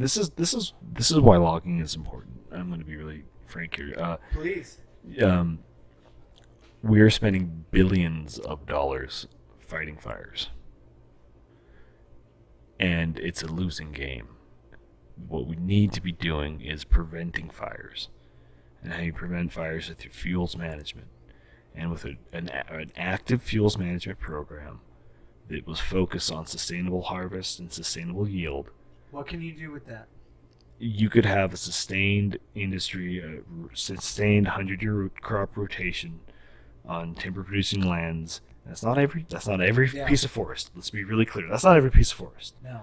this is why logging is important. I'm going to be really frank here. Please. Um, we're spending billions of dollars fighting fires, and it's a losing game. What we need to be doing is preventing fires, and how you prevent fires is through fuels management, and with an active fuels management program that was focused on sustainable harvest and sustainable yield. What can you do with that? You could have a sustained industry, a sustained 100-year crop rotation on timber-producing lands. That's not every Yeah. piece of forest. Let's be really clear. That's not every piece of forest. No.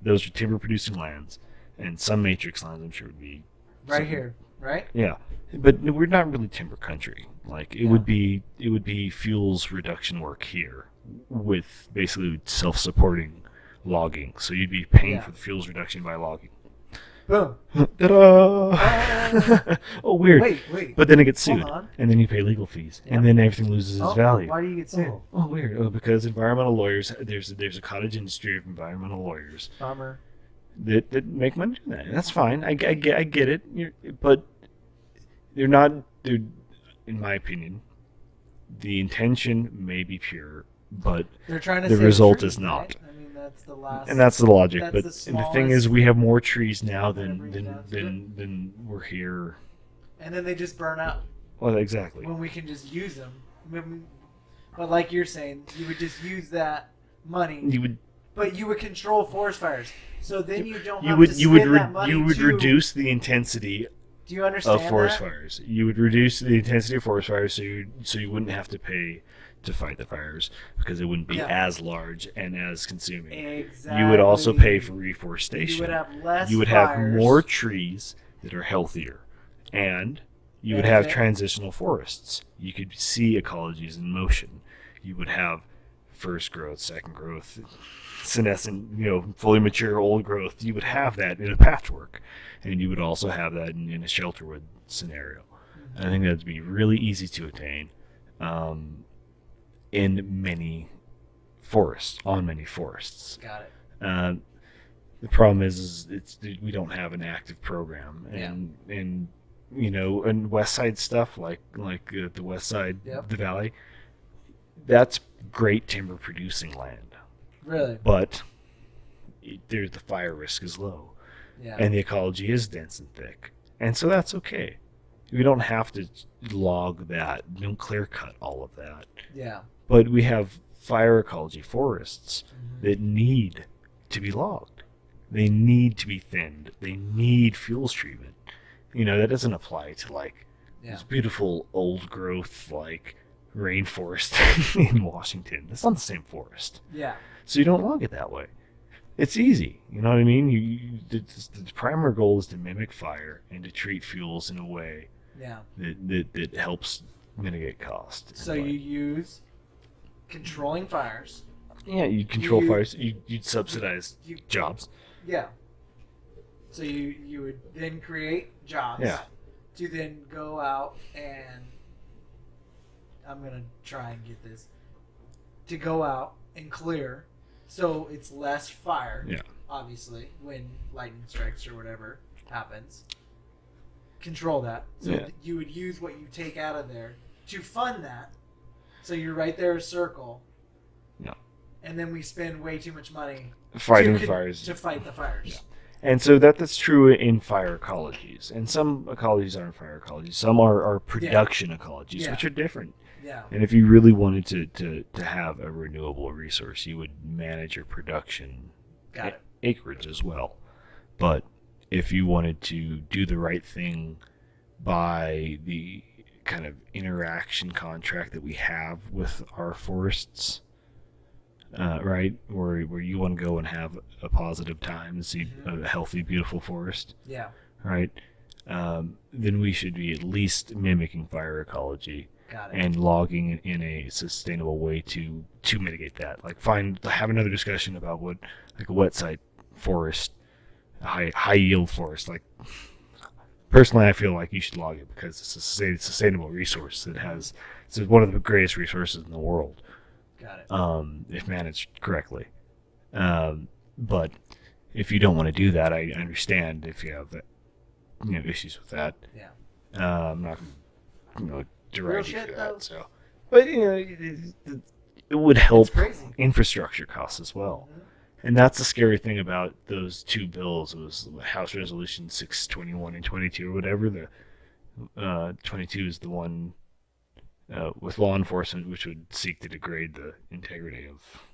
Those are timber-producing lands, and some matrix lands I'm sure would be Right some- here, right? Yeah, but we're not really timber country. Like it Yeah. would be fuels reduction work here with basically self-supporting logging. So you'd be paying Yeah. for the fuels reduction by logging. Boom. Ta-da! Oh, weird. Wait. But then it gets sued, Hold on. and then you pay legal fees, Yep. and then everything loses its Oh, value. why do you get sued? Oh, weird. Oh, because environmental lawyers. There's a cottage industry of environmental lawyers Bummer. that make money doing that. And that's fine. I get it. But they're not. They're, in my opinion, the intention may be pure, but They're trying to the save result trees, is not. right? I mean, that's the last. And that's the logic. That's But the and the thing is, we have more trees now than were here. And then they just burn out Well, exactly. when we can just use them. But like you're saying, you would just use that money, but you would control forest fires. So then you don't have to spend that money you would to- reduce the intensity Do you understand of forest that? fires. You would reduce the intensity of forest fires, so you wouldn't have to pay to fight the fires because it wouldn't be Yeah. as large and as consuming. Exactly. You would also pay for reforestation. You would have less. You would have fires. more trees that are healthier, and you would have transitional forests. You could see ecologies in motion. You would have first growth, second growth, senescent, fully mature old growth. You would have that in a patchwork, and you would also have that in a shelterwood scenario. And I think that'd be really easy to attain in many forests, on many forests. Got it. The problem is we don't have an active program, Yeah. and West Side stuff like the West Side, Yep. the Valley, that's great timber producing land, Really? but the fire risk is low, Yeah. and the ecology is dense and thick, and so that's okay. We don't have to log that, don't clear cut all of that, Yeah. but we have fire ecology forests Mhm. that need to be logged. They need to be thinned. They need fuels treatment. That doesn't apply to Yeah. this beautiful old growth rainforest in Washington. It's not the same forest. Yeah. So you don't log it that way. It's easy. You know what I mean? The primary goal is to mimic fire and to treat fuels in a way Yeah. that helps mitigate cost. So you use controlling fires. Yeah, you control you- fires. You'd subsidize You jobs. Yeah. So you would then create jobs. Yeah. To then go out and I'm gonna try and get this. To go out and clear, so it's less fire. Yeah. Obviously, when lightning strikes or whatever happens. Control that. So Yeah. you would use what you take out of there to fund that. So you're right there, a circle. Yeah. And then we spend way too much money Fighting to fires. to fight the fires. Yeah. And so that's true in fire ecologies. And some ecologies aren't fire ecologies. Some are production ecologies, Yeah. which are different. Yeah. And if you really wanted to have a renewable resource, you would manage your production Got it. acreage as well. But if you wanted to do the right thing by the kind of interaction contract that we have with our forests, right, where you want to go and have a positive time and see a healthy, beautiful forest, Yeah. right, then we should be at least mimicking fire ecology Got it. and logging in a sustainable way to mitigate that. Have another discussion about what a wet site forest, high yield forest. Personally, I feel like you should log it because it's a sustainable resource that it's one of the greatest resources in the world. Got it. If managed correctly. But if you don't want to do that, I understand if you have issues with that. Yeah. I'm not deride you shit, for though. that. So, but it would help It's crazy. infrastructure costs as well. Mhm. And that's the scary thing about those two bills. It was House Resolution 621 and 22 or whatever. The 22 is the one with law enforcement, which would seek to degrade the integrity of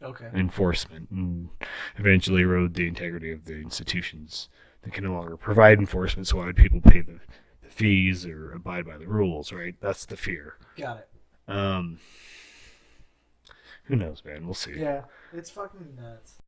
Okay. enforcement and eventually erode the integrity of the institutions that can no longer provide enforcement. So why would people pay the fees or abide by the rules? Right? That's the fear. Got it. Who knows, man? We'll see. Yeah, it's fucking nuts.